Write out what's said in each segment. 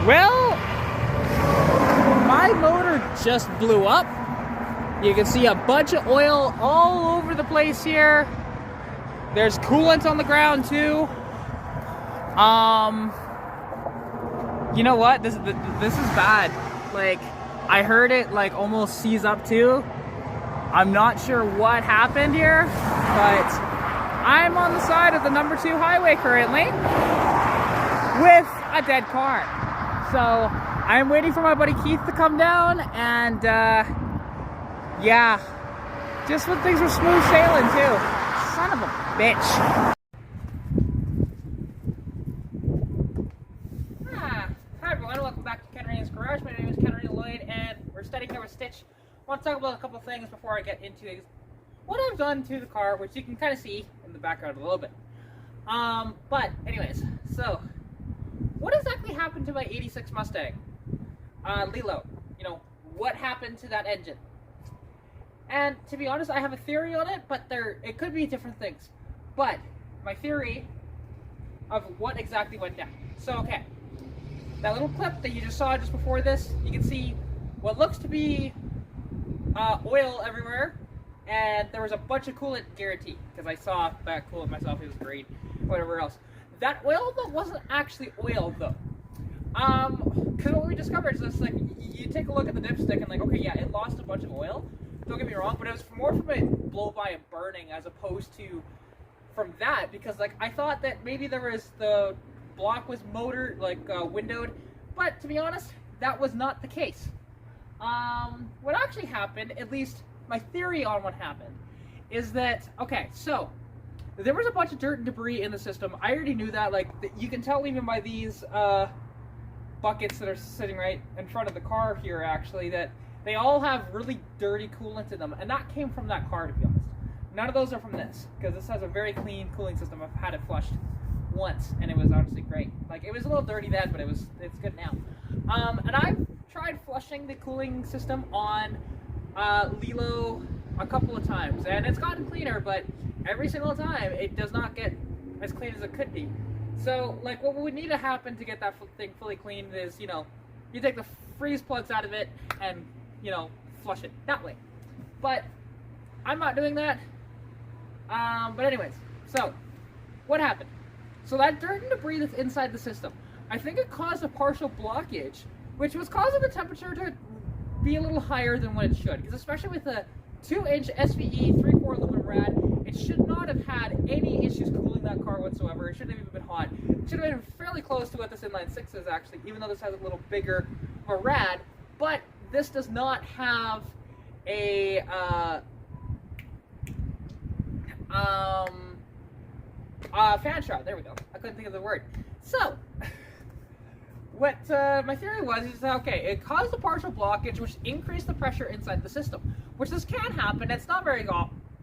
Well, my motor just blew up. You can see a bunch of oil all over the place here. There's coolant on the ground too. You know what? This is bad. Like, I heard it like almost seize up too. I'm not sure what happened here, but I'm on the side of the number 2 highway currently with a dead car. So I'm waiting for my buddy Keith to come down, and yeah, just when things were smooth sailing too. Son of a bitch. Hi everyone, welcome back to Katarina's Garage. My name is Katarina Lloyd, and we're studying here with Stitch. I want to talk about a couple of things before I get into what I've done to the car, which you can kind of see in the background a little bit. But anyways, so what exactly happened to my '86 Mustang? Lilo, you know, what happened to that engine? And to be honest, I have a theory on it, but it could be different things. But my theory of what exactly went down. So, okay, that little clip that you just saw just before this, you can see what looks to be oil everywhere, and there was a bunch of coolant guaranteed, because I saw that coolant myself. It was green, whatever else. That oil though wasn't actually oil though. Because what we discovered is this, like, you take a look at the dipstick and like, okay, yeah, it lost a bunch of oil. Don't get me wrong, but it was more from it blow by and burning as opposed to from that, because like I thought that maybe the block was motor windowed, but to be honest, that was not the case. What actually happened, at least my theory on what happened, is that, okay, so there was a bunch of dirt and debris in the system. I already knew that. Like, you can tell even by these buckets that are sitting right in front of the car here, actually, that they all have really dirty coolant in them, and that came from that car, to be honest. None of those are from this, because this has a very clean cooling system. I've had it flushed once, and it was honestly great. Like, it was a little dirty then, but it's good now. And I've tried flushing the cooling system on Lilo a couple of times, and it's gotten cleaner, but every single time it does not get as clean as it could be. So, like, what would need to happen to get that thing fully clean is, you know, you take the freeze plugs out of it and, you know, flush it that way. But I'm not doing that. But anyways, so what happened? So that dirt and debris that's inside the system, I think it caused a partial blockage, which was causing the temperature to be a little higher than what it should. Because especially with a 2-inch SVE 3-core aluminum rad, it should not have had any issues cooling that car whatsoever. It shouldn't have even been hot. It should have been fairly close to what this inline 6 is actually, even though this has a little bigger of a rad. But this does not have a fan shroud. There we go. I couldn't think of the word. So what my theory was is that, okay, it caused a partial blockage, which increased the pressure inside the system, which this can happen. It's not very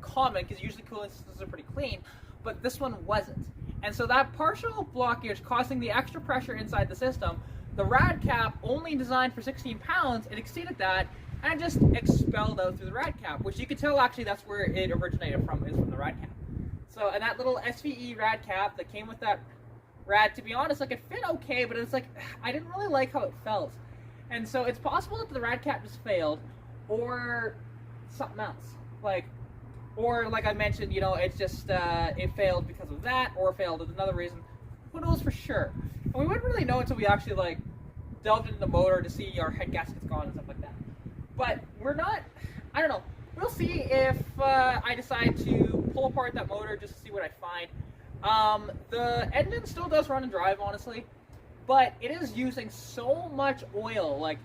common, because usually cooling systems are pretty clean, but this one wasn't. And so that partial blockage causing the extra pressure inside the system, the rad cap, only designed for 16 pounds, it exceeded that, and it just expelled out through the rad cap, which you could tell actually that's where it originated from, is from the rad cap. So, and that little SVE rad cap that came with that rad, to be honest, like, it fit okay, but it's like, I didn't really like how it felt. And so it's possible that the rad cap just failed, or something else. Or like I mentioned, you know, it's just, it failed because of that, or failed with another reason. Who knows for sure? And we wouldn't really know until we actually, like, delved into the motor to see our head gaskets gone and stuff like that. But we're not, I don't know. We'll see if I decide to pull apart that motor just to see what I find. The engine still does run and drive, honestly, but it is using so much oil. Like,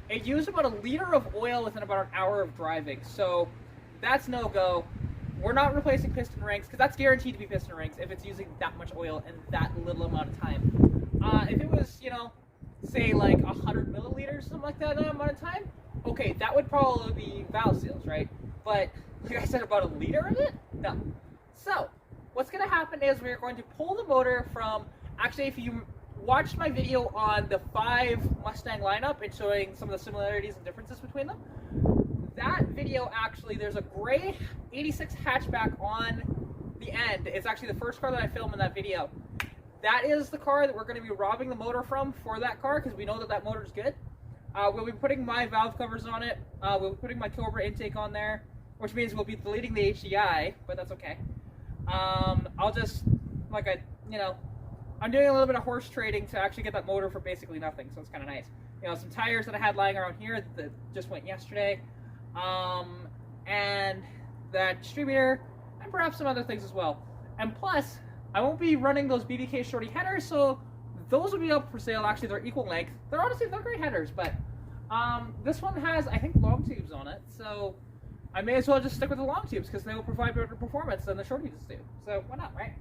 it used about 1 liter of oil within about an hour of driving, so that's no-go. We're not replacing piston rings, because that's guaranteed to be piston rings if it's using that much oil in that little amount of time. If it was, you know, say like 100 milliliters, something like that amount of time, okay, that would probably be valve seals, right? But you guys said about 1 liter of it? No. So what's going to happen is we're going to pull the motor from, actually, if you watched my video on the 5 Mustang lineup and showing some of the similarities and differences between them, that video, actually, there's a gray 86 hatchback on the end. It's actually the first car that I filmed in that video. that is the car that we're going to be robbing the motor from for that car, because we know that that motor is good. We'll be putting my valve covers on it. We'll be putting my Cobra intake on there, which means we'll be deleting the HDI, but that's okay. I'll just, I'm doing a little bit of horse trading to actually get that motor for basically nothing, so it's kind of nice. Some tires that I had lying around here that just went yesterday, and that distributor, and perhaps some other things as well. And plus, I won't be running those BBK shorty headers, so those will be up for sale. Actually, they're equal length. They're great headers, but this one has, I think, long tubes on it, so I may as well just stick with the long tubes because they will provide better performance than the shorties do. So why not, right?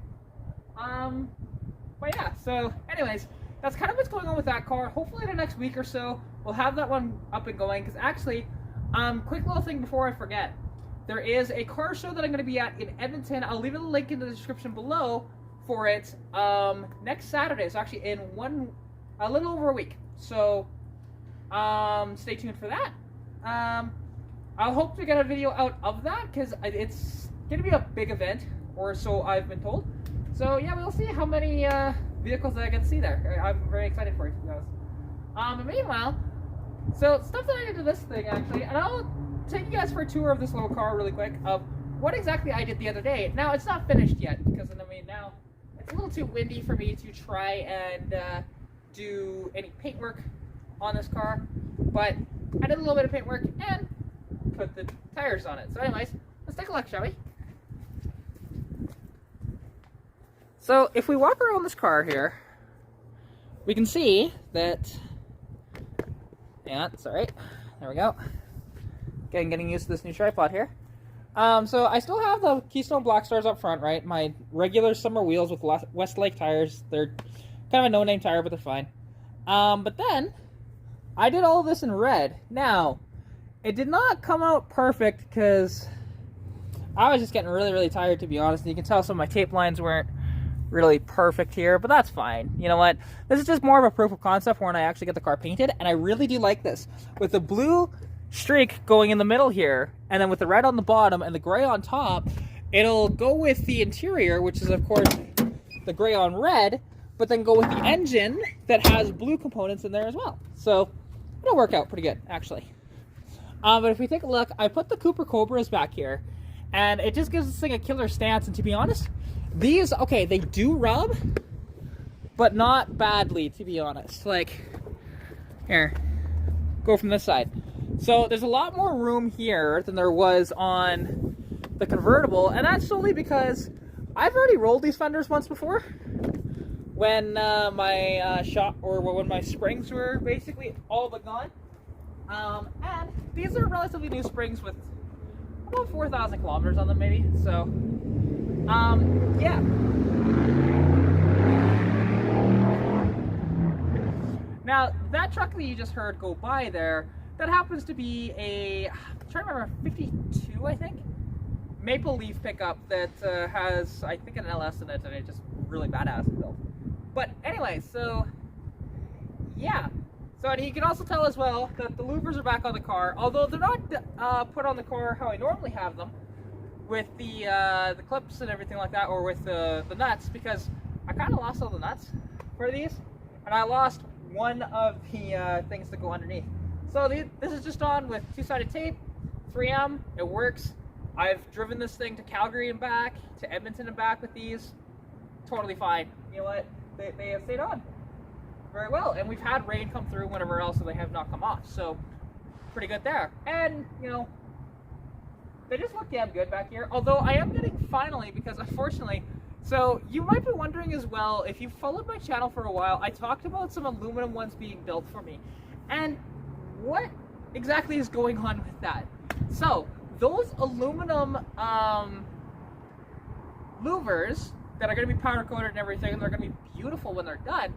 But yeah, so anyways, that's kind of what's going on with that car. Hopefully in the next week or so, we'll have that one up and going, because actually, quick little thing before I forget, there is a car show that I'm going to be at in Edmonton. I'll leave a link in the description below for it next Saturday. So actually in a little over a week. So stay tuned for that. I'll hope to get a video out of that, because it's going to be a big event, or so I've been told. So yeah, we'll see how many vehicles that I get to see there. I'm very excited for it, to be honest. And meanwhile, so stuff that I did to this thing actually, and I'll take you guys for a tour of this little car really quick of what exactly I did the other day. Now it's not finished yet, because now it's a little too windy for me to try and do any paintwork on this car, but I did a little bit of paintwork and put the tires on it. So anyways, let's take a look, shall we? So if we walk around this car here, we can see that, yeah, it's alright, there we go. Getting used to this new tripod here. So I still have the Keystone Black Stars up front, right? My regular summer wheels with Westlake tires. They're kind of a no-name tire, but they're fine. But then, I did all of this in red. Now, it did not come out perfect because I was just getting really, really tired, to be honest. And you can tell some of my tape lines weren't really perfect here, but that's fine. You know what? This is just more of a proof of concept for when I actually get the car painted, and I really do like this. With the blue streak going in the middle here, and then with the red on the bottom and the gray on top, it'll go with the interior, which is of course the gray on red, but then go with the engine that has blue components in there as well. So it'll work out pretty good, actually. But if we take a look, I put the Cooper Cobras back here, and it just gives this thing a killer stance. And to be honest, these, okay, they do rub, but not badly, to be honest. Like, here, go from this side. So there's a lot more room here than there was on the convertible, and that's solely because I've already rolled these fenders once before when when my springs were basically all but gone. And these are relatively new springs with about 4,000 kilometers on them, maybe. So, yeah. Now, that truck that you just heard go by there, that happens to be a, I'm trying to remember, 52, I think? Maple Leaf pickup that has, I think, an LS in it, and it's just really badass built. But anyway, so, yeah. So, and you can also tell as well that the louvers are back on the car, although they're not put on the car how I normally have them, with the clips and everything like that, or with the nuts, because I kind of lost all the nuts for these, and I lost one of the things that go underneath. So this is just on with two-sided tape, 3M, it works. I've driven this thing to Calgary and back, to Edmonton and back with these, totally fine. You know what, they have stayed on very well, and we've had rain come through whenever else, so they have not come off, so pretty good there. And, you know, they just look damn good back here, although I am getting, finally, because unfortunately, so you might be wondering as well, if you've followed my channel for a while, I talked about some aluminum ones being built for me, and what exactly is going on with that? So, those aluminum louvers that are going to be powder coated and everything, and they're going to be beautiful when they're done,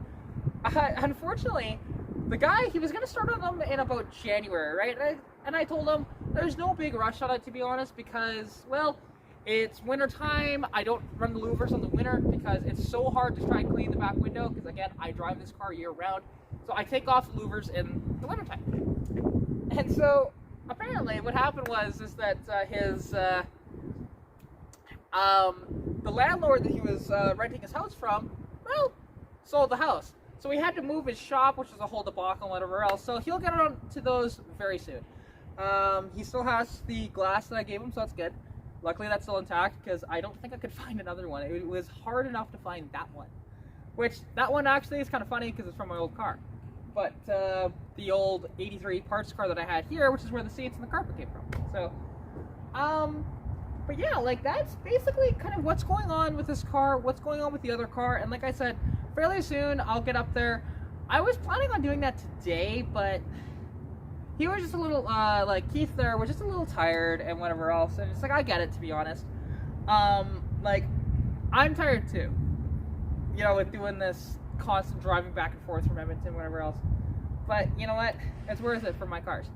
unfortunately, the guy, he was going to start on them in about January, right? And I told him there's no big rush on it, to be honest, because, well, it's winter time. I don't run the louvers on the winter because it's so hard to try and clean the back window, because again, I drive this car year round, so I take off the louvers in the winter time. And so apparently what happened was that the landlord that he was renting his house from, well, sold the house. So we had to move his shop, which was a whole debacle and whatever else. So he'll get on to those very soon. He still has the glass that I gave him, so that's good. Luckily that's still intact because I don't think I could find another one. It was hard enough to find that one. Which, that one actually is kind of funny because it's from my old car. But the old 83 parts car that I had here, which is where the seats and the carpet came from. So, but yeah, like that's basically kind of what's going on with this car, what's going on with the other car. And like I said, fairly soon I'll get up there. I was planning on doing that today, but he was just a little, like Keith there was just a little tired and whatever else. And it's like, I get it, to be honest. Like, I'm tired too. You know, with doing this constant driving back and forth from Edmonton, whatever else. But you know what? It's worth it for my cars.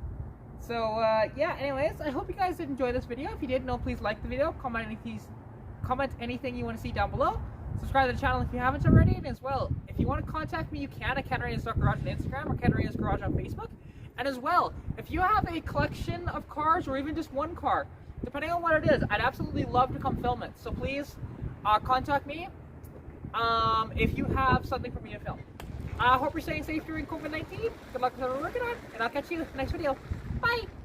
So, yeah, anyways, I hope you guys did enjoy this video. If you did, please like the video, comment anything you want to see down below. Subscribe to the channel if you haven't already, and as well, if you want to contact me, you can at Katarina's Garage on Instagram or Katarina's Garage on Facebook. And as well, if you have a collection of cars or even just one car, depending on what it is, I'd absolutely love to come film it. So please contact me if you have something for me to film. I hope you're staying safe during COVID-19. Good luck with what we're working on, and I'll catch you in the next video. Bye!